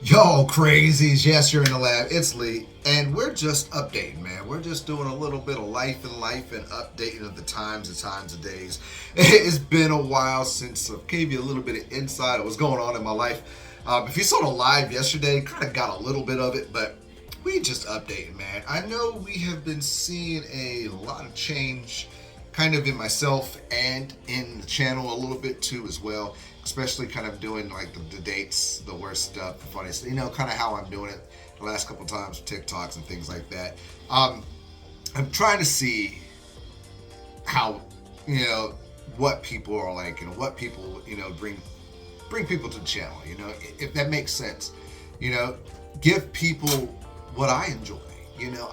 Yo, crazies. Yes, you're in the lab. It's Lee. And we're just updating, man. We're just doing a little bit of life and updating of the times of days. It's been a while since I gave you a little bit of insight of what's going on in my life. If you saw the live yesterday, kind of got a little bit of it, but we just updating, man. I know we have been seeing a lot of change kind of in myself and in the channel a little bit too as well, especially kind of doing like the dates, the worst stuff, the funniest, kind of how I'm doing it the last couple times, TikToks and things like that. I'm trying to see how, what people are like and what people, bring people to the channel, if that makes sense, give people what I enjoy.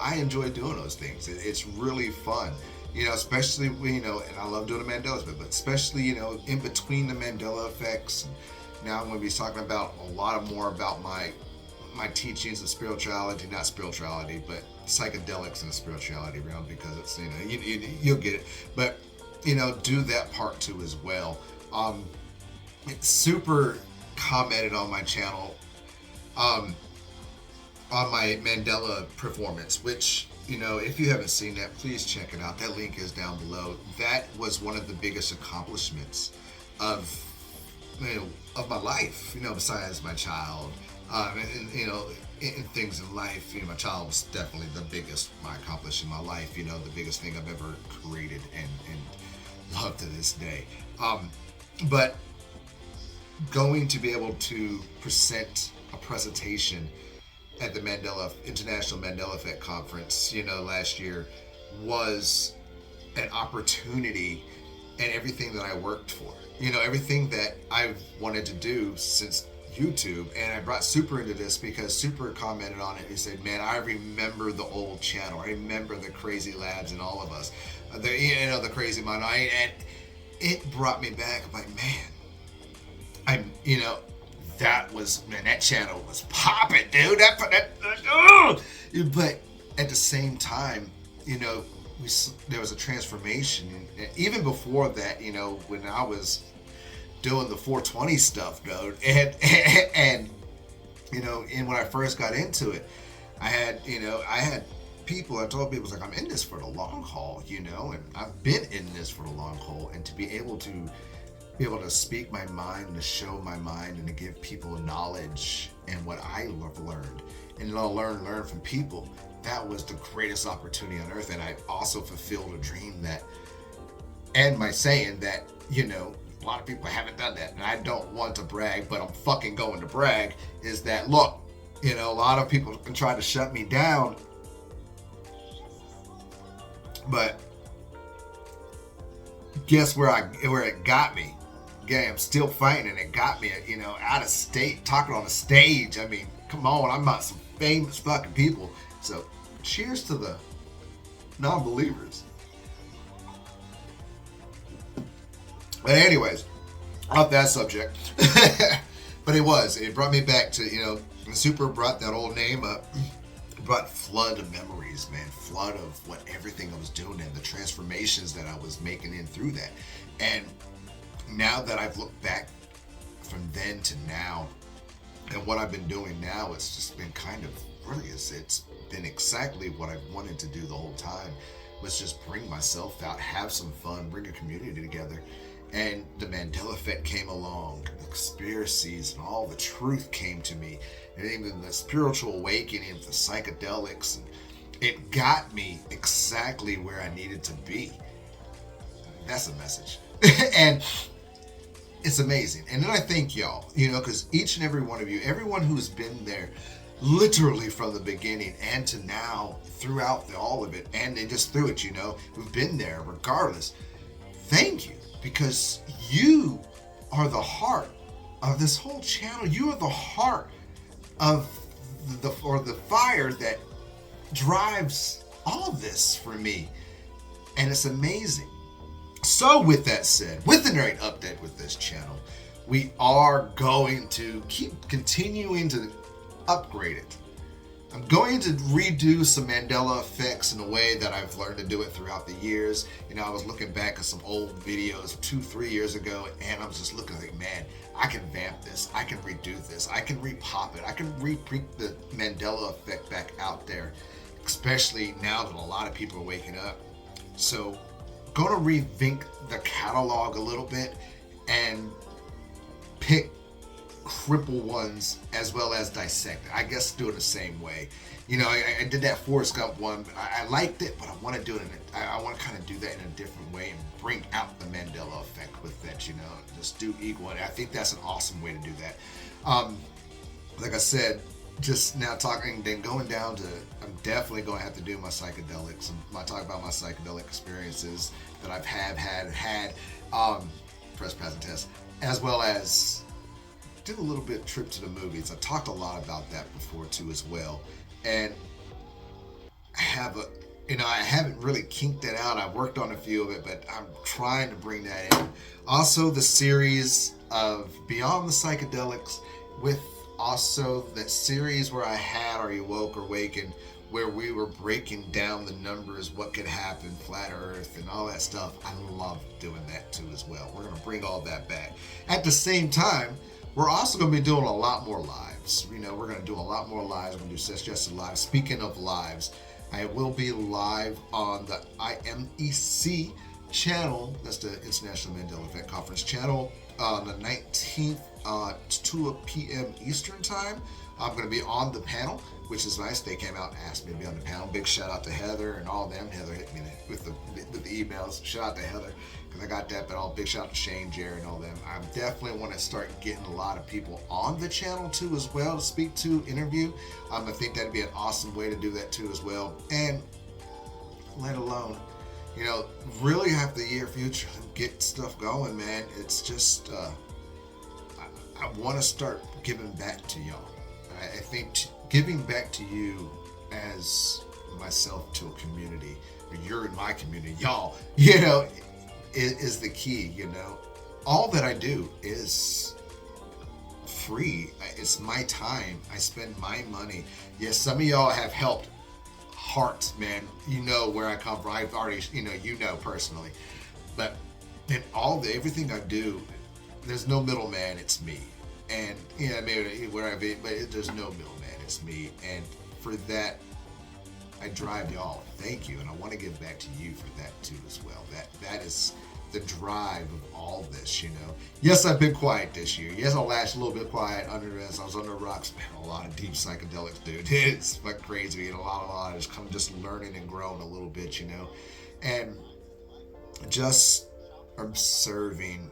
I enjoy doing those things. It's really fun. Especially, and I love doing the Mandela Effect, but especially, in between the Mandela Effects. Now I'm going to be talking about a lot more about my teachings of spirituality, not spirituality, but psychedelics in the spirituality realm, because it's, you'll get it. But, do that part too as well. It's super commented on my channel, on my Mandela performance, which, if you haven't seen that, please check it out. That link is down below. That was one of the biggest accomplishments of my life, besides my child, in things in life. My child was definitely my accomplishment in my life, the biggest thing I've ever created and love to this day. But going to be able to present a presentation at the International Mandela Effect Conference, last year, was an opportunity, and everything that I worked for, everything that I've wanted to do since YouTube. And I brought Super into this because Super commented on it. He said, man, I remember the old channel. I remember the crazy labs and all of us, the crazy mind. And it brought me back. I'm like, man, that channel was popping, dude. But at the same time, there was a transformation. And even before that, when I was doing the 420 stuff, dude, and when I first got into it, I had people. I told people, like, I'm in this for the long haul, and I've been in this for the long haul, and to be able to speak my mind, to show my mind, and to give people knowledge and what I have learned, and learn from people. That was the greatest opportunity on earth. And I also fulfilled a dream that, and my saying that, a lot of people haven't done that, and I don't want to brag, but I'm fucking going to brag, is that, look, a lot of people can try to shut me down, but guess where it got me? Yeah, I'm still fighting, and it got me, out of state, talking on a stage. I mean, come on, I'm not some famous fucking people. So, cheers to the non-believers. But anyways, off that subject. But it brought me back to, Super brought that old name up. It brought flood of memories, man. Flood of everything I was doing and the transformations that I was making in through that. And now that I've looked back from then to now, and what I've been doing now, it's just been kind of, really, it's been exactly what I've wanted to do the whole time, was just bring myself out, have some fun, bring a community together. And the Mandela Effect came along, the conspiracies and all the truth came to me, and even the spiritual awakening of the psychedelics, and it got me exactly where I needed to be. That's a message. And it's amazing. And then I thank y'all, because each and every one of you, everyone who's been there literally from the beginning and to now, throughout all of it, and then just through it, who've been there regardless, thank you, because you are the heart of this whole channel. You are the heart of the fire that drives all of this for me, and it's amazing. So with that said, with the great update with this channel, we are going to keep continuing to upgrade it. I'm going to redo some Mandela Effects in a way that I've learned to do it throughout the years. I was looking back at some old videos 2-3 years ago, and I was just looking like, man, I can vamp this, I can redo this, I can repop it, I can bring the Mandela effect back out there, especially now that a lot of people are waking up. So, going to rethink the catalog a little bit and pick cripple ones as well as dissect it. I guess do it the same way. You know, I did that Forrest Gump one. I liked it, but I want to do it I want to kind of do that in a different way and bring out the Mandela effect with that. You know, just do equal. And I think that's an awesome way to do that. Like I said, just now talking, then going down to, I'm definitely going to have to do my psychedelics. I talk about my psychedelic experiences that I've had, press, pass, and test, as well as did a little bit trip to the movies. I talked a lot about that before too as well, and I haven't really kinked it out. I've worked on a few of it, but I'm trying to bring that in. Also, the series of Beyond the Psychedelics, with also that series where I had Are You Woke or Wakened, where we were breaking down the numbers, what could happen, flat earth and all that stuff. I love doing that too as well. We're going to bring all that back. At the same time, we're also going to be doing a lot more lives. You know, we're going to do a lot more lives. We're going to do suggested lives. Speaking of lives, I will be live on the IMEC channel. That's the International Mandela Effect Conference channel on the 19th, 2 p.m. Eastern time. I'm going to be on the panel, which is nice. They came out and asked me to be on the panel. Big shout out to Heather and all them. Heather hit me with the emails. Shout out to Heather because I got that. But all big shout out to Shane, Jared, and all them. I definitely want to start getting a lot of people on the channel too as well to speak to, interview. I think that'd be an awesome way to do that too as well. And let alone, you know, really have the near future get stuff going, man. It's just I want to start giving back to y'all. I think giving back to you as myself to a community, or you're in my community, y'all, you know, is the key. You know, all that I do is free. It's my time. I spend my money. Yes, some of y'all have helped hearts, man. You know where I come from. I've already, you know personally. But in everything I do, there's no middleman. It's me. And yeah, maybe where I've been, but there's no middleman. It's me. And for that, I drive y'all. Thank you, and I want to give back to you for that too as well. That is the drive of all this, you know. Yes, I've been quiet this year. Yes, I'll last a little bit quiet under this. I was under rocks, man. A lot of deep psychedelics, dude. It's like crazy. And a lot. Just kind of just learning and growing a little bit, you know, and just observing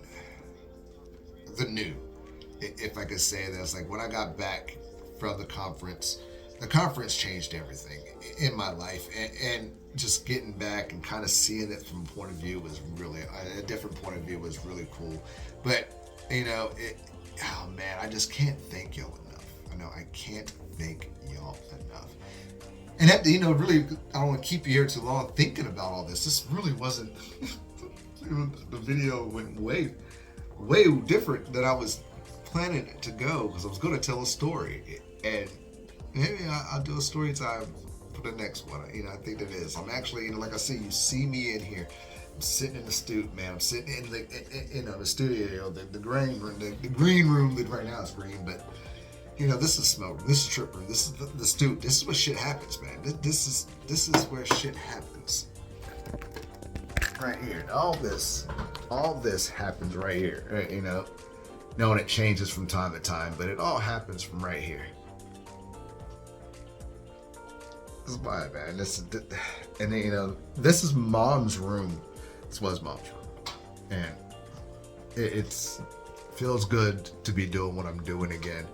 the new. If I could say this, like when I got back from the conference changed everything in my life, and just getting back and kind of seeing it from a point of view was really a different point of view was really cool. But you know, oh man, I just can't thank y'all enough. I know I can't thank y'all enough. And that, you know, really, I don't want to keep you here too long thinking about all this. This really wasn't. The video went way different than I was planning to go, because I was going to tell a story, and maybe I'll do a story time for the next one. You know, I think that is. I'm actually, you know, like I said, you see me in here. I'm sitting in the studio, man. I'm sitting in the studio, the green room, the green room that right now is green, but you know, this is smoke room, this is trip room, this is the studio. This is where shit happens, man. This is where shit happens. Right here. All this happens right here. Right, you know. Knowing it changes from time to time, but it all happens from right here. This is why, man. And you know, this is Mom's room. This was Mom's room, and it feels good to be doing what I'm doing again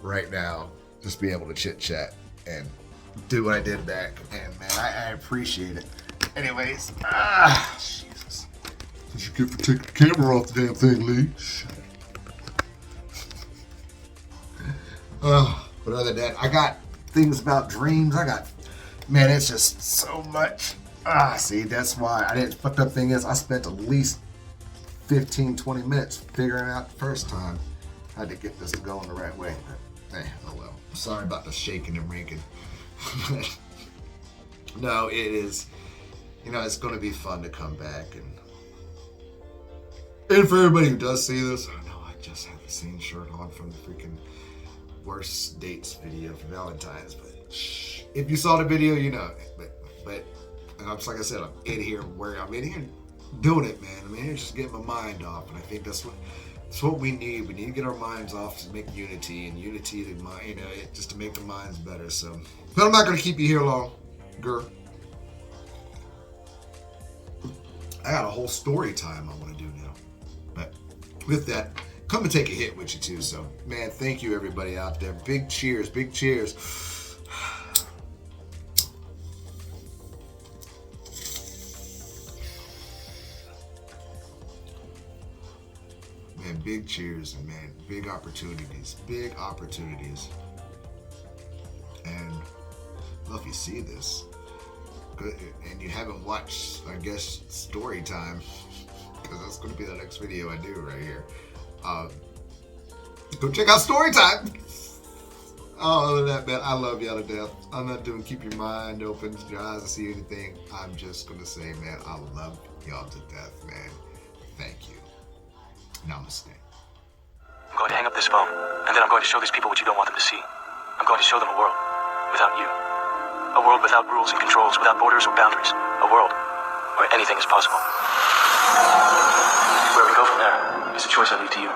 right now. Just be able to chit chat and do what I did back, and man, I appreciate it. Anyways, Jesus, what you get for taking the camera off the damn thing, Lee? Shut up. But other than that, I got things about dreams. Man, it's just so much. See, that's why I didn't. Fucked up thing is, I spent at least 15-20 minutes figuring out the first time how to get this to go in the right way. But, oh well. Sorry about the shaking and rinking. No, it is. You know, it's going to be fun to come back, and for everybody who does see this, I know I just have the same shirt on from the freaking worst dates video for Valentine's. But shh, if you saw the video, you know. But and I'm just like I said, I'm in here doing it, man. I'm in here just getting my mind off, and I think that's what we need. We need to get our minds off to make unity, and unity to mind, you know, just to make the minds better. So, but I'm not gonna keep you here long, girl. I got a whole story time I want to do now. But with that, come and take a hit with you too. So, man, thank you everybody out there. Big cheers, big cheers. Man, big cheers, and man, big opportunities. And well, if you see this, and you haven't watched, I guess, story time, because that's going to be the next video I do right here. Go check out story time. Oh, other than that, man, I love y'all to death. I'm not doing keep your mind open, your eyes to see anything. I'm just going to say, man, I love y'all to death, man. Thank you. Namaste. I'm going to hang up this phone, and then I'm going to show these people what you don't want them to see. I'm going to show them a world without you. A world without rules and controls, without borders or boundaries. A world where anything is possible. Where we go from there is a choice I leave to you.